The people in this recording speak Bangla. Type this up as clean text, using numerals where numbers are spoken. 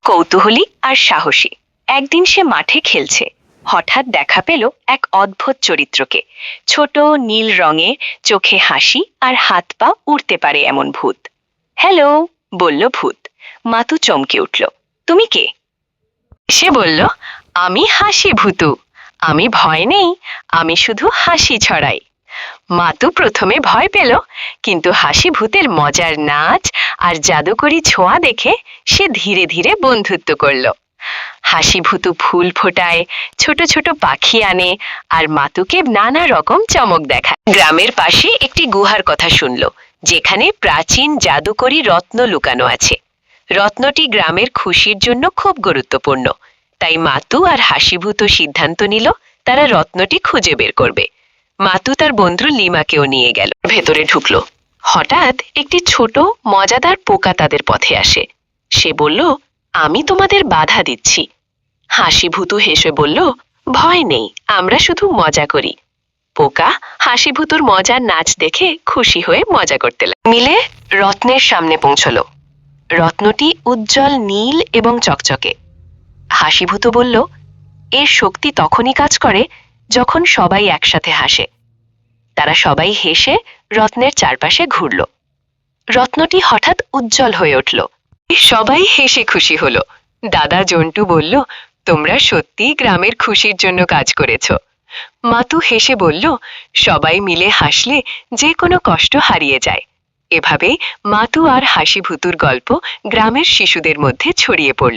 কৌতূহলী আর সাহসী। একদিন সে মাঠে খেলছে, হঠাৎ দেখা পেল এক অদ্ভুত চরিত্রকে। ছোট নীল রঙে, চোখে হাসি আর হাত পা উড়তে পারে এমন ভূত। হ্যালো, বলল ভূত। মাতু চমকে উঠল। তুমি কে? সে বলল, আমি হাসি ভূতু। আমি ভয় নেই, আমি শুধু হাসি ছড়াই। মাতু প্রথমে ভয় পেল, কিন্তু হাসি ভূতের মজার নাচ আর জাদুকরি ছোঁয়া দেখে সে ধীরে ধীরে বন্ধুত্ব করল। হাসি ভূতু ফুল ফোটায়, ছোট ছোট পাখি আনে আর মাতুকে নানা রকম চমক দেখায়। গ্রামের পাশে একটি গুহার কথা শুনল, যেখানে প্রাচীন জাদুকরি রত্ন লুকানো আছে। রত্নটি গ্রামের খুশির জন্য খুব গুরুত্বপূর্ণ, তাই মাতু আর হাসিভূত সিদ্ধান্ত নিল তারা রত্নটি খুঁজে বের করবে। মাতু তার বন্ধু লিমাকেও নিয়ে গেল। ভেতরে ঢুকলো। হঠাৎ একটি ছোট মজাদার পোকা তাদের পথে আসে। সে বলল, আমি তোমাদের বাধা দিচ্ছি। হাসিভূতু হেসে বলল, ভয় নেই, আমরা শুধু মজা করি। পোকা হাসিভূতুর মজার নাচ দেখে খুশি হয়ে মজা করতে মিলে রত্নের সামনে পৌঁছলো। রত্নটি উজ্জ্বল নীল এবং চকচকে। হাসিভূত বলল, এর শক্তি তখনই কাজ করে যখন সবাই একসাথে হাসে। তারা সবাই হেসে রত্নের চারপাশে ঘুরল। রত্নটি হঠাৎ উজ্জ্বল হয়ে উঠল। সবাই হেসে খুশি হলো। দাদা জন্টু বলল, তোমরা সত্যি গ্রামের খুশির জন্য কাজ করেছ। মাতু হেসে বলল, সবাই মিলে হাসলে যে কোনো কষ্ট হারিয়ে যায়। এভাবেই মাতু আর হাসিভূতুর গল্প গ্রামের শিশুদের মধ্যে ছড়িয়ে পড়ল।